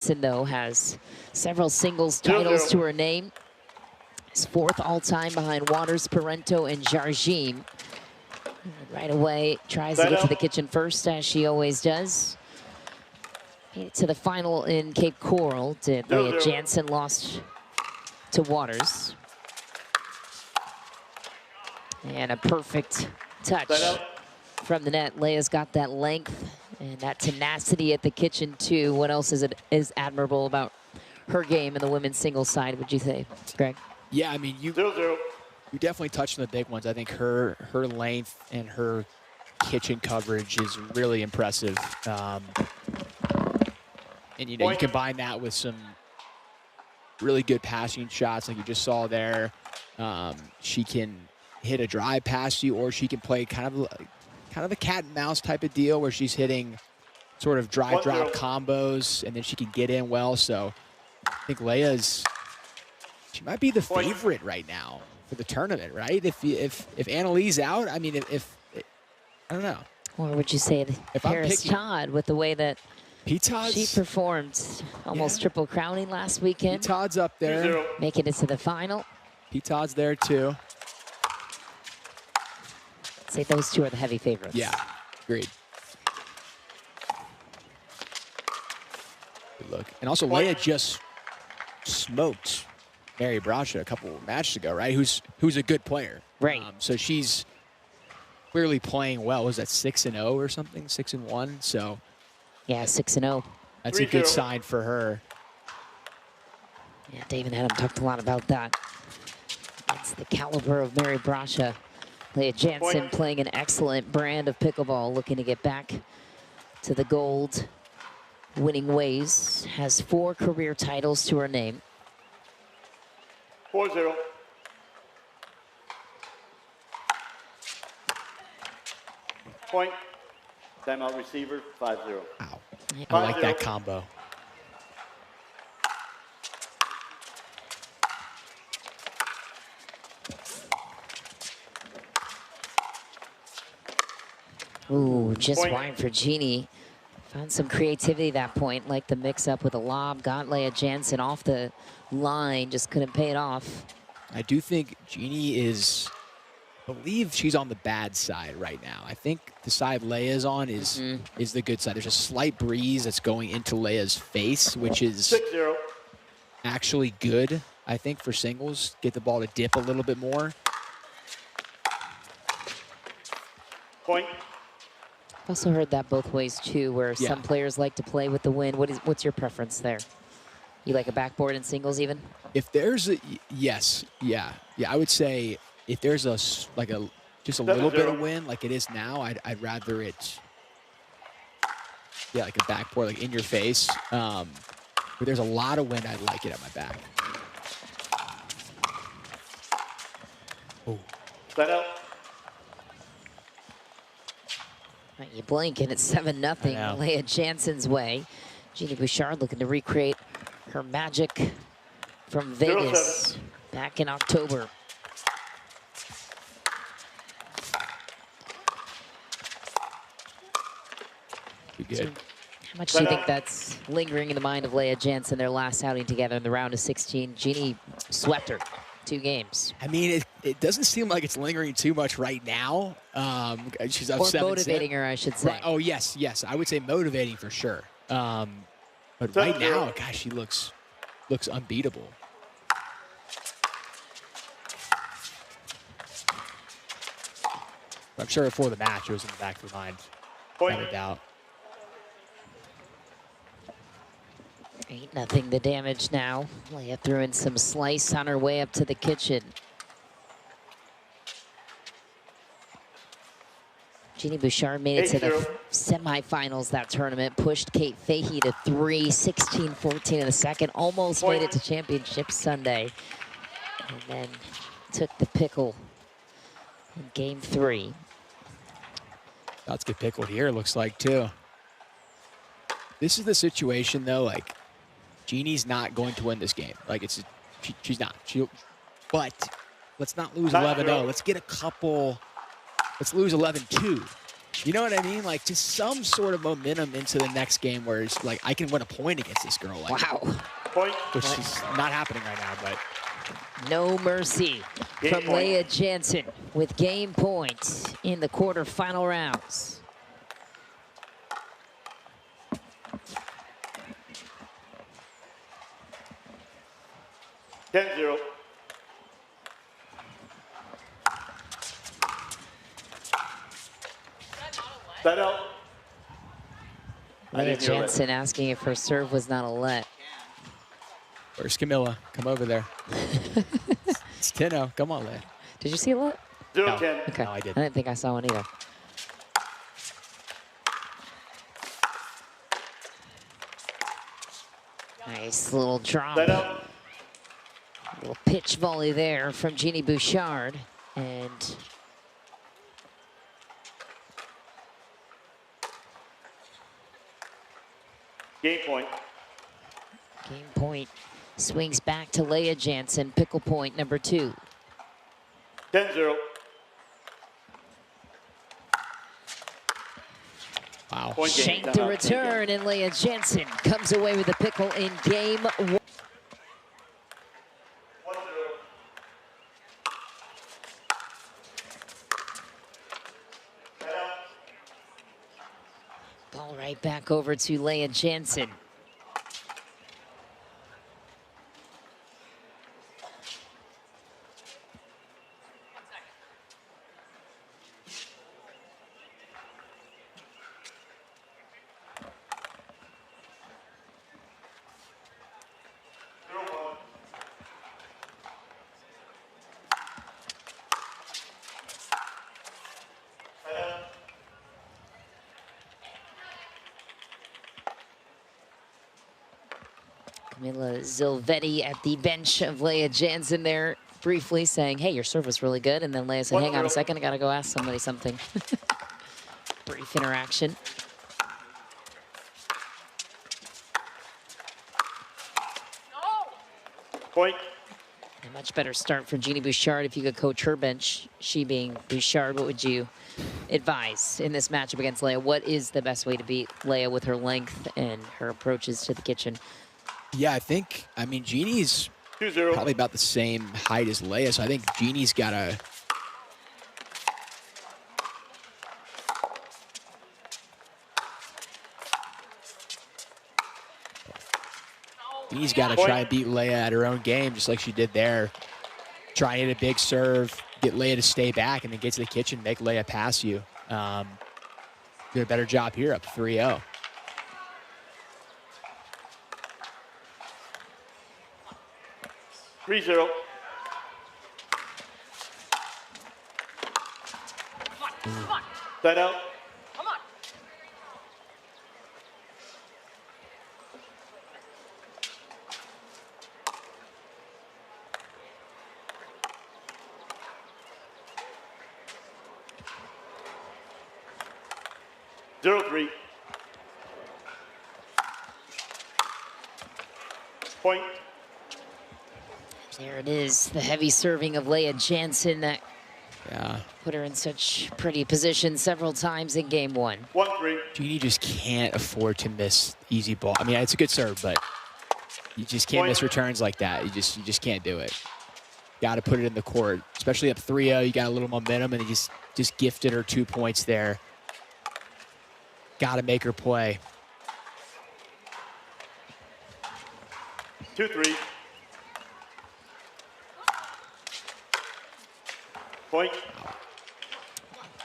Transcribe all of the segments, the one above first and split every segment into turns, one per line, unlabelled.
Jansen, though, has several singles titles to her name. Is fourth all-time behind Waters, Parento, and Jardim. Right away, tries to get to the kitchen first, as she always does. Made it to the final in Cape Coral. Lea Jansen lost to Waters. And a perfect touch from the net. Lea's got that length and that tenacity at the kitchen, too. What else is admirable about her game in the women's singles side, would you say, Greg?
Yeah, I mean, you definitely touched on the big ones. I think her length and her kitchen coverage is really impressive. And, you know, you combine that with some really good passing shots like you just saw there. She can hit a drive past you, or she can play kind of a cat and mouse type of deal where she's hitting sort of drive drop combos, and then she can get in well. So I think she might be the favorite right now for the tournament, right? If Annalise out, I mean, I don't know.
Or would you say Paris Todd, with the way that she performed, almost triple crowning last weekend?
Todd's up there,
making it to the final.
Todd's there too.
I'd say those two are the heavy favorites.
Yeah, agreed. Good look. And also, Leia just smoked Mary Bouchard a couple of matches ago, right? Who's a good player,
right?
So she's clearly playing well. Was that 6-0 or something? 6-1. So
yeah, 6-0.
That's a good sign for her.
Yeah, Dave and Adam talked a lot about that. It's the caliber of Mary Bouchard. Lea Jansen playing an excellent brand of pickleball, looking to get back to the gold winning ways. Has 4 career titles to her name.
4-0. Point. Timeout receiver, 5-0.
Wow. I like that combo.
Ooh, just wide for Genie. Found some creativity at that point, like the mix-up with a lob. Got Lea Jansen off the line, just couldn't pay it off.
I do think Genie I believe she's on the bad side right now. I think the side Leia's on is the good side. There's a slight breeze that's going into Leia's face, which is
6-0.
Actually good, I think, for singles. Get the ball to dip a little bit more.
Point.
I've also heard that both ways too, where some players like to play with the wind. What's your preference there? You like a backboard in singles even?
If there's a I would say if there's just a little bit of wind like it is now, I'd rather it like a backboard, like in your face. But there's a lot of wind, I'd like it at my back. Oh.
You blink and it's 7-0 Lea Jansen's way. Genie Bouchard looking to recreate her magic from Vegas back in October.
Good.
How much do you think that's lingering in the mind of Lea Jansen, their last outing together in the round of 16? Genie swept her 2 games.
I mean, it doesn't seem like it's lingering too much right now. She's up 7-7.
Or motivating her, I should say.
Right. Oh, yes. I would say motivating for sure. But right now, gosh, she looks unbeatable. I'm sure before the match, it was in the back of her mind. Without a doubt.
8-0 the damage now. Lea threw in some slice on her way up to the kitchen. Genie Bouchard made it to the semifinals that tournament, pushed Kate Fahey to 3, 16-14 in the second, almost made it to championship Sunday. And then took the pickle in game 3.
Let's get pickled here, it looks like, too. This is the situation, though, like, Genie's not going to win this game. Like, she's not. But let's not lose 11-0. Let's get a couple. Let's lose 11-2. You know what I mean? Like, just some sort of momentum into the next game where it's like, I can win a point against this girl. Like,
Wow.
Point.
which is not happening right now, but.
No mercy
Game
from
point.
Leia Jansen with game point in the quarterfinal rounds.
Ten zero. That out. I
Leia
didn't hear that.
Jansen asking if her serve was not a let.
Where's Camilla? Come over there. It's 10-0. Come on, Leia.
Did you see a let?
0-10.
Okay.
No, I didn't.
I didn't think I saw one either. Nice little drop.
That out.
Little pitch volley there from Genie Bouchard. And
Game point.
game point swings back to Leia Jansen. Pickle point number 2.
10-0.
Wow.
Point game.
Shank
Timeout.
to return, and Leia Jansen comes away with the pickle in game 1.
1-0. That out.
Ball right back over to Leia Jansen. Camilla Zilvetti at the bench of Leia Jansen there, briefly saying, hey, your serve was really good. And then Leia said, hang on a second, I got to go ask somebody something. Brief interaction.
Point.
A much better start for Genie Bouchard. If you could coach her bench, she being Bouchard, what would you advise in this matchup against Leia? What is the best way to beat Leia with her length and her approaches to the kitchen?
Yeah, I mean, Genie's
2-0.
probably about the same height as Leia, so I think Genie's got to try and beat Leia at her own game, just like she did there. Try and hit a big serve, get Leia to stay back, and then get to the kitchen, make Leia pass you. Do a better job here, up 3-0.
That out.
Come on.
0-3. Point.
There it is, the heavy serving of Leia Jansen that
Yeah.
put her in such pretty position several times in game 1.
1-3.
Genie just can't afford to miss easy ball. I mean, it's a good serve, but you just can't miss returns like that. You just can't do it. Got to put it in the court, especially up 3-0. You got a little momentum, and you just gifted her 2 points there. Got to make her play.
2-3. Point.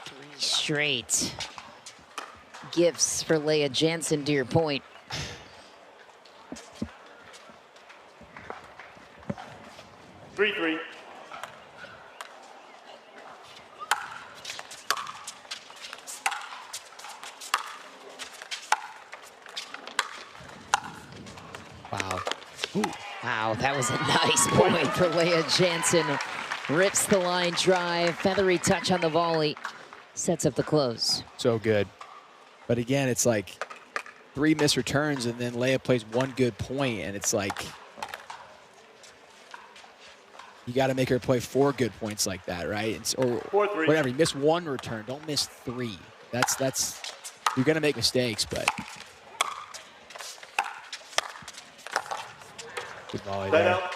3 straight gifts for Leia Jansen, to your point.
Three.
Wow.
Wow, that was a nice point for Leia Jansen. Rips the line drive, feathery touch on the volley, sets up the close.
So good. But again, it's like 3 missed returns, and then Leia plays 1 good point, and it's like you got to make her play 4 good points like that, right? Or
4-3.
whatever. You miss 1 return, don't miss 3. That's you're gonna make mistakes, but good volley there.
Out.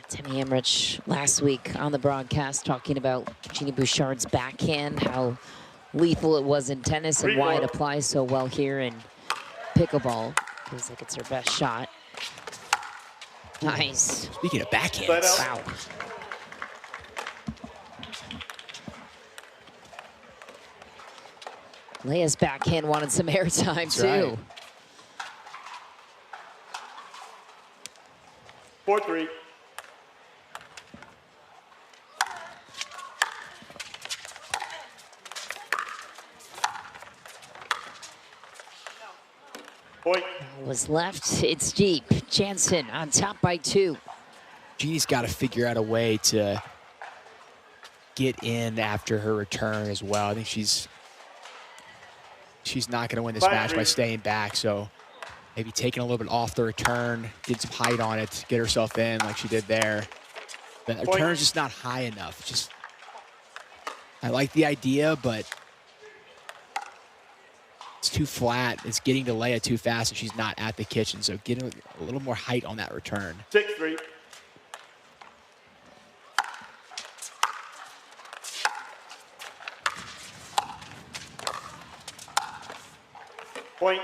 Timmy Emmerich last week on the broadcast talking about Genie Bouchard's backhand, how lethal it was in tennis and why it applies so well here in pickleball. Feels like it's her best shot. Nice.
Speaking of backhands.
Wow. Leia's backhand wanted some airtime too.
Right. 4-3. Point.
Was left, it's deep. Jansen on top by 2.
Genie's got to figure out a way to get in after her return as well. I think she's not going to win this match by staying back, so maybe taking a little bit off the return, get some height on it, get herself in like she did there. The return's just not high enough. Just, I like the idea, but it's too flat. It's getting to Leia too fast, and she's not at the kitchen. So getting a little more height on that return.
6-3. Point.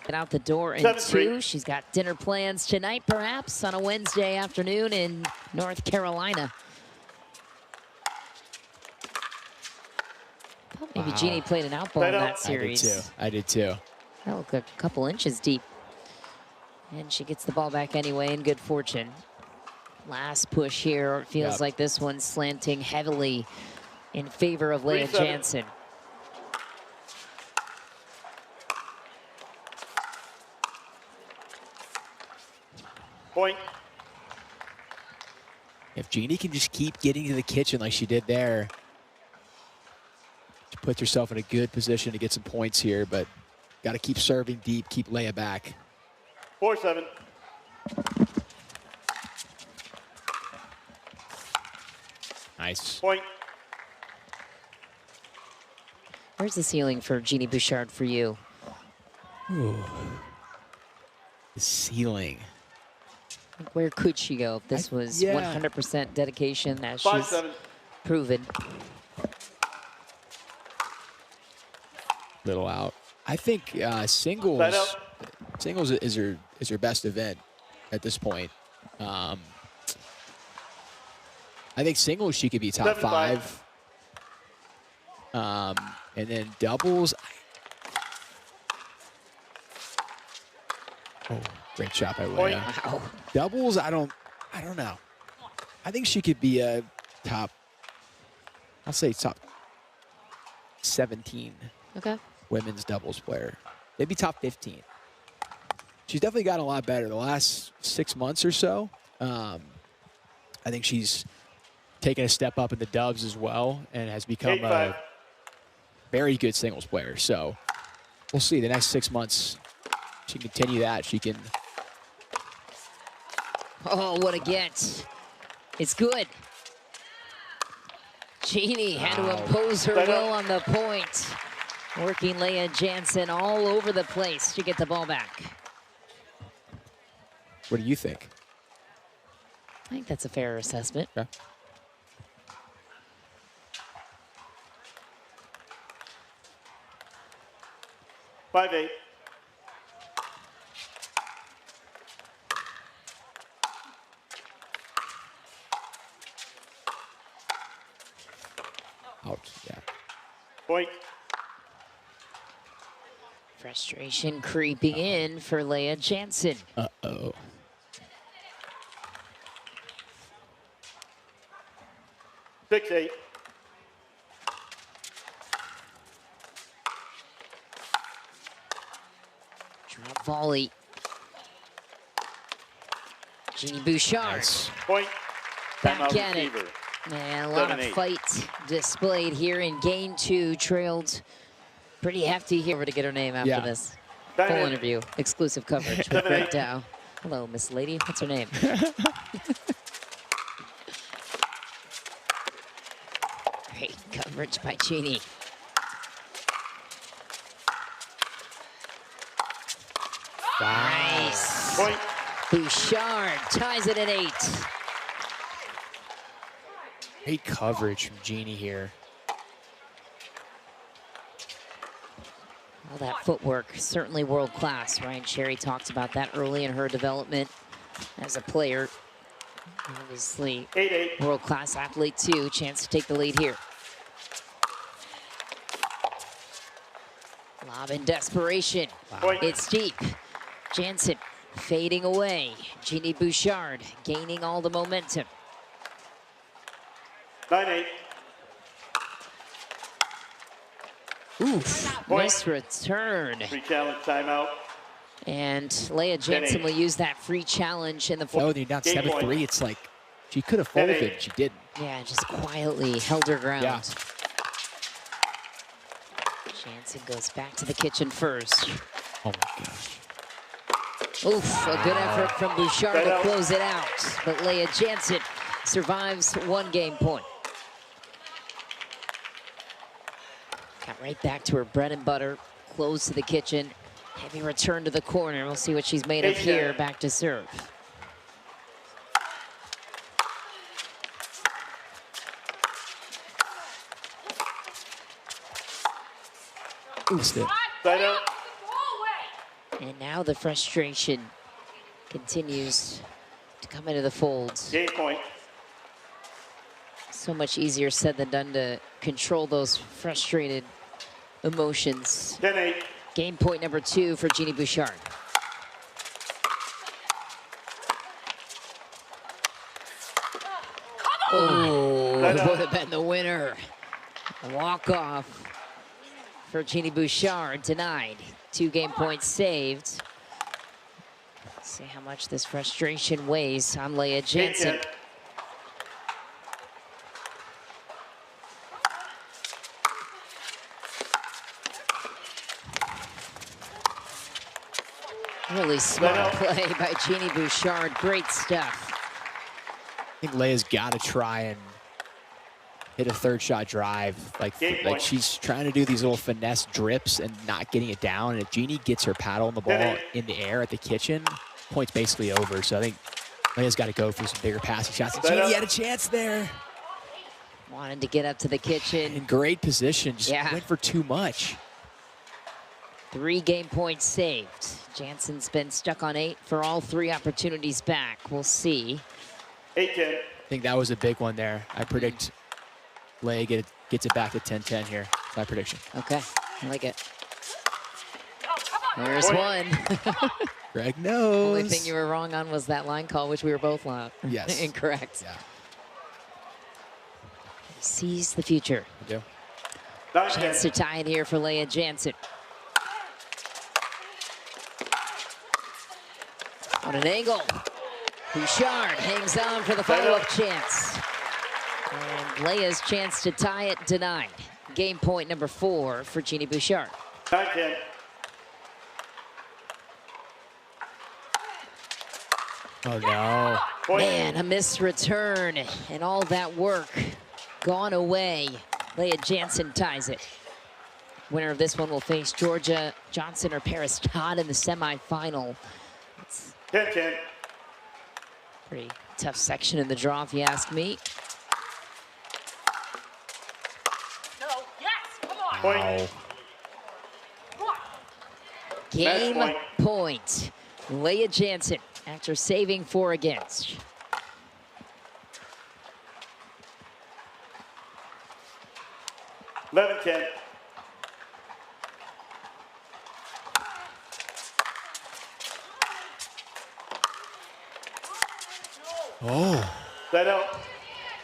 Get out the door in 2. She's got dinner plans tonight, perhaps, on a Wednesday afternoon in North Carolina. Maybe Genie played an outball in that series.
I did too.
That looked a couple inches deep. And she gets the ball back anyway in good fortune. Last push here. It feels like this one's slanting heavily in favor of Leia Jansen.
Point.
If Genie can just keep getting to the kitchen like she did there, she puts herself in a good position to get some points here, but got to keep serving deep, keep Leia back.
4-7.
Nice.
Point.
Where's the ceiling for Genie Bouchard for you?
Ooh. The ceiling.
Where could she go if this was 100% dedication as she's proven?
Little out. I think singles is her best event at this point. I think singles she could be top 5. And then doubles. Oh, great shot by Leia.
Wow.
Doubles, I don't know. I think she could be a top, I'll say top 17 women's doubles player. Maybe top 15. She's definitely gotten a lot better the last 6 months or so. I think she's taken a step up in the dubs as well and has become a very good singles player. So we'll see the next 6 months. She can continue that. She can.
Oh, what a get. It's good. Genie had to impose her will on the point. Working Leia Jansen all over the place to get the ball back.
What do you think?
I think that's a fair assessment.
Okay.
Five-8.
Out, yeah.
Point.
Frustration creeping in for Leia Jansen.
Uh-oh.
6-8.
Drop volley. Genie Bouchard.
Nice.
Point.
Back at it. And a lot of fight displayed here in game 2. Trailed pretty hefty here to get her name after this. Full interview, exclusive coverage with Greg Dow. Hello, Miss Lady. What's her name? coverage by Genie. Nice.
Point.
Bouchard ties it at 8.
Great coverage from Genie here.
All that footwork, certainly world class. Ryan Sherry talked about that early in her development as a player. Obviously,
8-8.
world class athlete too. Chance to take the lead here. Lob in desperation.
Point.
It's deep. Jansen fading away. Genie Bouchard gaining all the momentum.
9-8.
Oof,
Point.
nice return.
Free challenge timeout.
And Leia Jansen will use that free challenge in the fourth.
Oh, they're down
Game
7-3.
point.
It's like she could have folded, she didn't.
Yeah, just quietly held her ground.
Yeah.
Jansen goes back to the kitchen first.
Oh my gosh.
Oof, a good effort from Bouchard to close it out. But Leia Jansen survives 1 game point. Got right back to her bread and butter, close to the kitchen. Heavy return to the corner. We'll see what she's made of here, back to serve.
Missed it.
Side out.
And now the frustration continues to come into the folds.
Game point.
So much easier said than done to control those frustrated emotions.
10-8.
Game point number 2 for Genie Bouchard. Oh, it would have been the winner. Walk off for Genie Bouchard, denied. 2 game points saved. Let's see how much this frustration weighs on Leia Jansen.
8-10.
Really smart play by Genie Bouchard. Great stuff.
I think Leia's got to try and hit a 3rd shot drive. Like she's trying to do these little finesse drips and not getting it down. And if Genie gets her paddle on the ball in the air at the kitchen, point's basically over. So I think Leia's got to go for some bigger passing shots. And Genie had a chance there.
Wanted to get up to the kitchen.
In great position, just went for too much.
3 game points saved. Jansen's been stuck on 8 for all 3 opportunities back. We'll see.
8-10.
I think that was a big one there. I predict Leia gets it back to 10-10 here. That's my prediction.
Okay, I like it. There's one.
Greg knows.
Only thing you were wrong on was that line call, which we were both
yes.
incorrect.
Yeah.
Sees the future.
We do.
Chance to tie it here for Leia Jansen. On an angle. Bouchard hangs on for the follow-up chance. And Leia's chance to tie it denied. Game point number 4 for Genie Bouchard.
9-10.
Oh, no.
Man, a missed return. And all that work gone away. Leia Jansen ties it. Winner of this one will face Georgia Johnson or Paris Todd in the semifinal.
10-10.
Pretty tough section in the draw, if you ask me.
Point.
Game point. Leia Jansen after saving 4 against.
$11-10.
Oh.
Side out.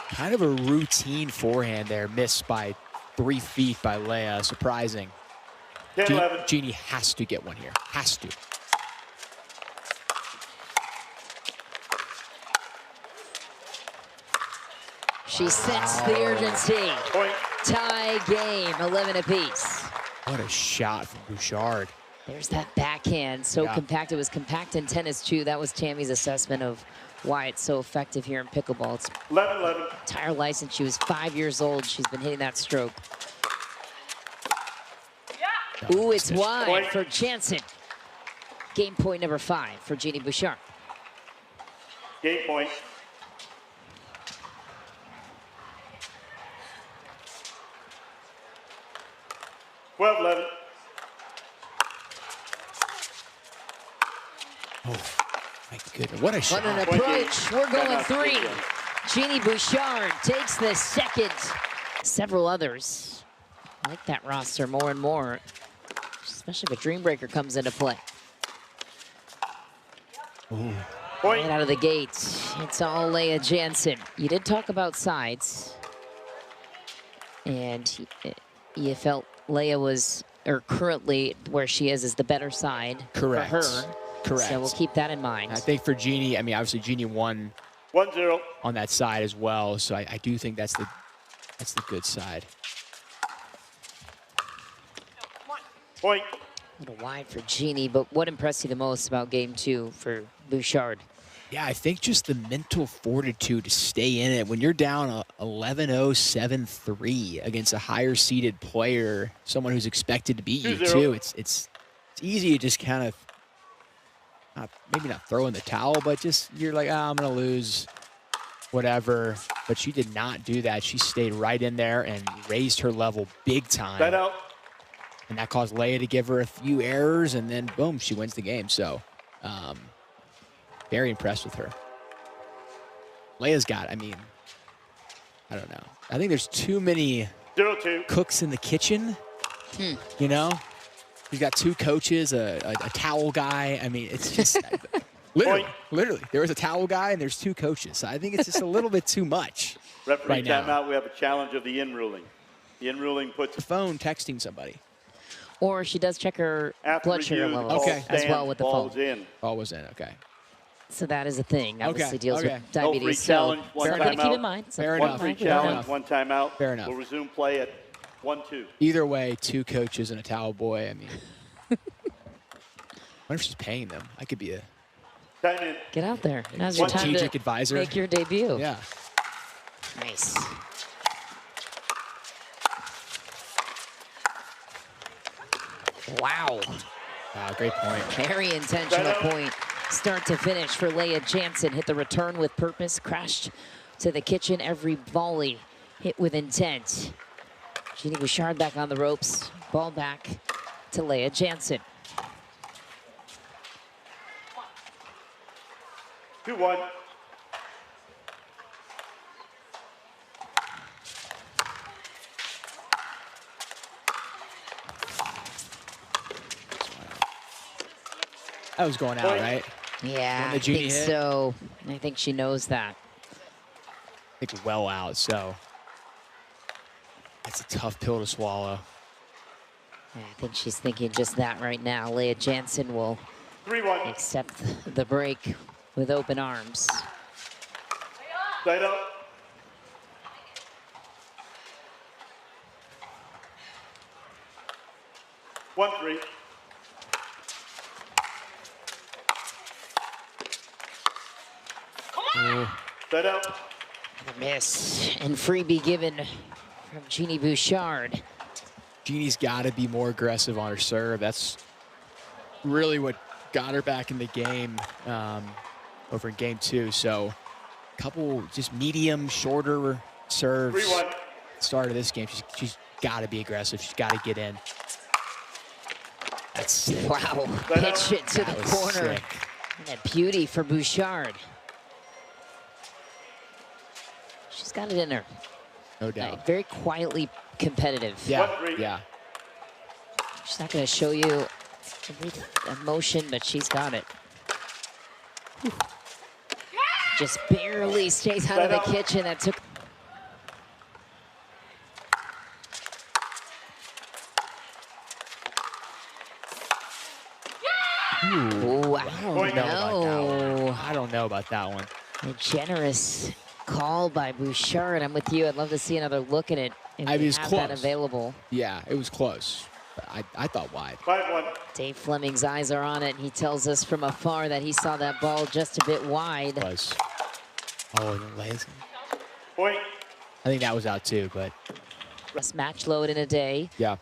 Kind of a routine forehand there, missed by 3 feet by Leia. Surprising.
10-11.
Genie has to get one here. Has to.
She sensed the urgency.
Point.
Tie game, 11 apiece.
What a shot from Bouchard.
There's that backhand, so compact. It was compact in tennis too. That was Tammy's assessment of why it's so effective here in pickleball. It's
11-11.
entire license. She was 5 years old. She's been hitting that stroke. Ooh, it's wide
Point.
for Jansen. Game point number 5 for Genie Bouchard.
Game point. Well, 11.
Oh, my goodness. What a shot.
What an approach. We're going 3. Genie Bouchard takes the second. Several others like that roster more and more, especially if a dream breaker comes into play.
Ooh.
Point.
Right out of the gate, it's all Leia Jansen. You did talk about sides, and you felt Leia was, or currently where she is the better side.
Correct.
For her.
Correct.
So we'll keep that in mind.
I think for Genie, I mean, obviously Genie won
1-0.
on that side as well, so I do think that's the good side.
Point.
A little wide for Genie, but what impressed you the most about game 2 for Bouchard?
Yeah, I think just the mental fortitude to stay in it. When you're down 11-0, 7-3 against a higher seeded player, someone who's expected to beat you
2-0.
too, it's easy to just kind of, maybe not throw in the towel, but just you're like, oh, I'm going to lose, whatever. But she did not do that. She stayed right in there and raised her level big time.
Side out.
And that caused Leia to give her a few errors, and then boom, she wins the game. So, very impressed with her. Leia's got, I mean, I don't know. I think there's too many
0-2.
cooks in the kitchen, you know? You've got 2 coaches, a towel guy. I mean, it's just, literally, there was a towel guy and there's 2 coaches. So I think it's just a little bit too much.
Referee
right now.
timeout. We have a challenge of the in ruling. The in ruling puts
The phone texting somebody.
Or she does check her
after
blood sugar
review, the
levels
ball
Okay.
as
stands,
well with the
ball
phone.
is in.
Oh, was in, okay.
So that is a thing. Obviously deals
okay.
with diabetes.
No free
So
challenge, one
something to keep
timeout.
in mind.
Fair
One
enough.
free
Fair
challenge,
enough.
one timeout.
Fair enough.
We'll resume play at 1-2.
Either way, 2 coaches and a towel boy. I mean, I wonder if she's paying them. I could be a
Time in.
Get out there. Now's your time
strategic
to
advisor.
make your debut.
Yeah.
Nice. Wow.
Wow, great point.
Very intentional point. Start to finish for Leia Jansen. Hit the return with purpose. Crashed to the kitchen. Every volley hit with intent. Genie Bouchard back on the ropes. Ball back to Leia Jansen.
2-1.
That was going out, right?
Yeah,
When the
I
Genie
think
hit?
so. I think she knows that.
I think well out, so that's a tough pill to swallow.
Yeah, I think she's thinking just that right now. Leia Jansen will
3-1.
accept the break with open arms.
Side out. One, 3. Side out.
A miss and freebie given from Genie Bouchard.
Genie's got to be more aggressive on her serve. That's really what got her back in the game over in game 2. So a couple just medium, shorter serves.
3-1.
Start of this game, she's got to be aggressive. She's got to get in. That's sick.
Wow, pitch it to the
That was
corner.
sick.
And a beauty for Bouchard. She's got it in her.
No doubt.
Very quietly competitive.
Yeah,
1-3.
yeah.
She's not going to show you every emotion, but she's got it. Just barely stays out of the kitchen. That took. Ooh, I don't know.
I don't know about that one.
A generous call by Bouchard. I'm with you. I'd love to see another look at it if
I mean,
we
it's
have
close.
that available.
Yeah, it was close. But I thought wide.
5-1.
Dave Fleming's eyes are on it, and he tells us from afar that he saw that ball just a bit wide.
It was. Oh, and then Leia's.
Point.
I think that was out too, but
Best match load in a day.
yeah.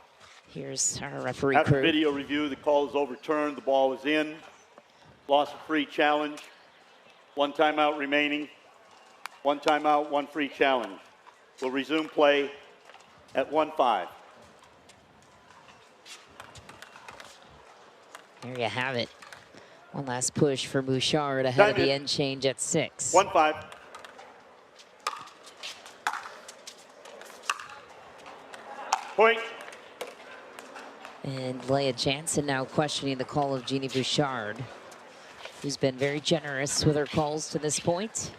Here's our referee
After
crew.
video review, the call is overturned. The ball is in. Loss of free challenge. 1 timeout remaining. 1 timeout, 1 free challenge. We'll resume play at 1-5.
There you have it. One last push for Bouchard ahead of
Time
the
in.
end change at 6.
1-5. Point.
And Leia Jansen now questioning the call of Genie Bouchard, who's been very generous with her calls to this point.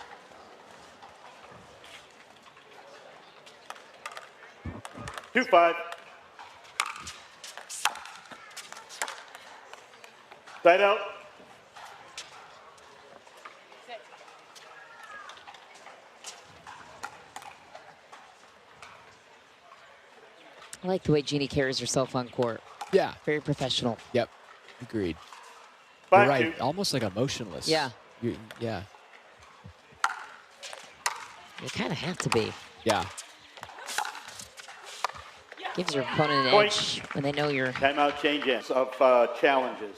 2-5. Side out.
I like the way Genie carries herself on court.
Yeah.
Very professional.
Yep. Agreed. You're
5-2.
right. Almost like emotionless.
Yeah.
Yeah.
You kind of have to be.
Yeah.
Gives your opponent an
Point.
edge when they know you're.
Timeout changes of challenges.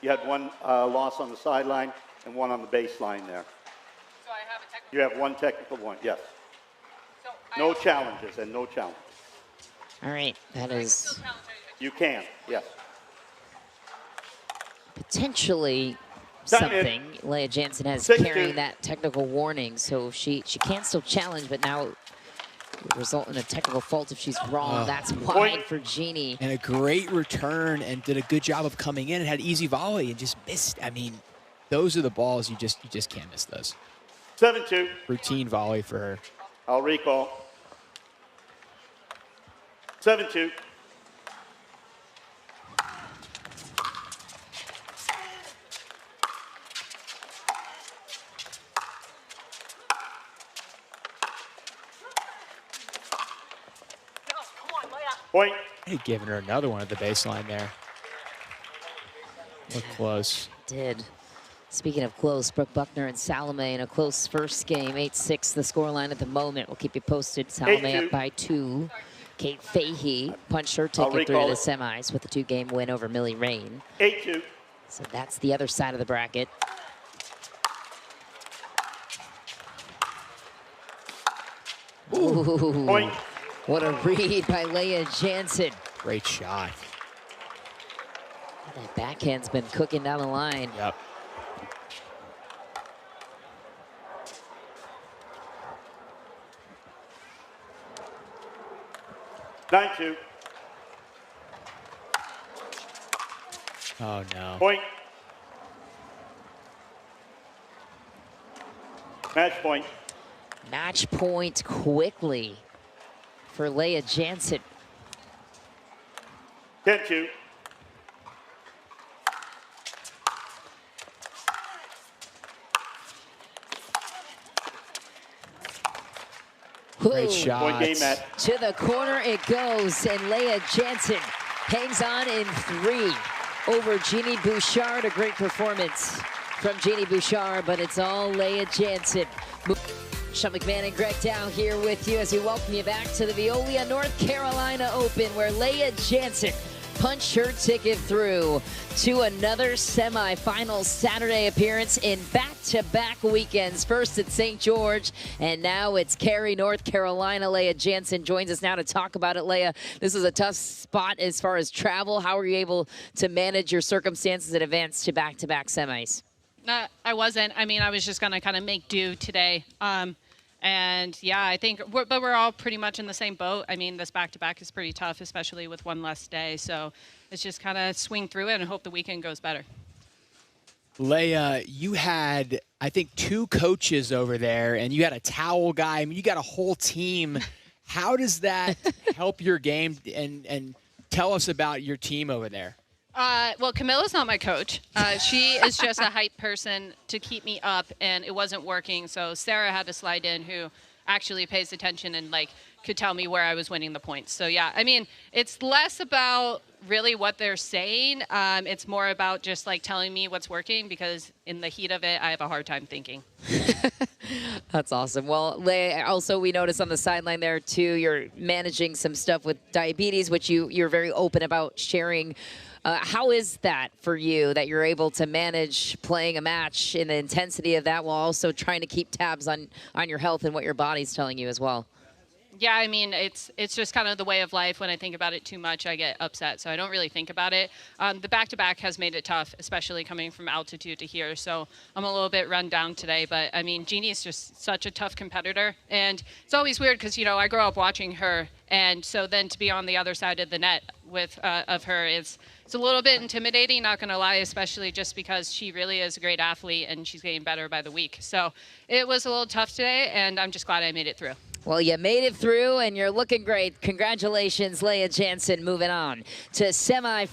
You had 1 loss on the sideline and 1 on the baseline there.
So I have a technical.
You have 1 technical one, yes.
So
No challenges and no challenges.
All right, that is
You can, yes.
potentially
Time in.
something. Leia Jansen has
6-2.
carrying that technical warning, so she can still challenge, but now it would result in a technical fault if she's wrong. That's wide
Point.
for Genie.
And a great return and did a good job of coming in and had easy volley and just missed. I mean, those are the balls you just can't miss those.
7-2.
Routine volley for her.
I'll recall. 7-2. Point.
Hey, giving her another one at the baseline there. Look close.
Did. Speaking of close, Brooke Buckner and Salome in a close first game, 8-6 the scoreline at the moment. We'll keep you posted. Salome
8-2.
up by 2. Kate Fahey punched her
I'll
ticket through to
recall
the
it.
semis with a 2-game win over Millie Rain.
8-2.
So that's the other side of the bracket. Ooh,
Point.
what a read by Leia Jansen.
Great shot.
That backhand's been cooking down the line.
Yep.
Nine two.
Oh, no.
Point. Match point.
Match point quickly for Leia Jansen.
10-2.
Great
Ooh,
shot.
Point game match.
to the corner it goes, and Leia Jansen hangs on in 3 over Genie Bouchard. A great performance from Genie Bouchard, but it's all Leia Jansen. Sean McMahon and Greg Dow here with you as we welcome you back to the Veolia North Carolina Open, where Leia Jansen punched her ticket through to another semifinal Saturday appearance in back-to-back weekends. First at St. George, and now it's Cary, North Carolina. Leia Jansen joins us now to talk about it. Leia, this is a tough spot as far as travel. How were you able to manage your circumstances and advance to back-to-back semis?
I wasn't. I mean, I was just going to kind of make do today. And yeah, I think, we're all pretty much in the same boat. I mean, this back-to-back is pretty tough, especially with one less day. So it's just kind of swing through it and hope the weekend goes better.
Leia, you had, I think, 2 coaches over there, and you had a towel guy. I mean, you got a whole team. How does that help your game? And tell us about your team over there.
Well, Camilla's not my coach. She is just a hype person to keep me up, and it wasn't working. So Sarah had to slide in, who actually pays attention and like could tell me where I was winning the points. So yeah, I mean, it's less about really what they're saying. It's more about just like telling me what's working, because in the heat of it, I have a hard time thinking.
That's awesome. Well, Leia, also we noticed on the sideline there too, you're managing some stuff with diabetes, which you're very open about sharing. How is that for you, that you're able to manage playing a match in the intensity of that while also trying to keep tabs on your health and what your body's telling you as well?
Yeah, I mean, it's just kind of the way of life. When I think about it too much, I get upset, so I don't really think about it. The back-to-back has made it tough, especially coming from altitude to here, so I'm a little bit run down today. But, I mean, Genie is just such a tough competitor, and it's always weird because, you know, I grew up watching her, and so then to be on the other side of the net with of her it's a little bit intimidating, not going to lie, especially just because she really is a great athlete and she's getting better by the week. So it was a little tough today, and I'm just glad I made it through.
Well, you made it through, and you're looking great. Congratulations, Leia Jansen, moving on to semifinals.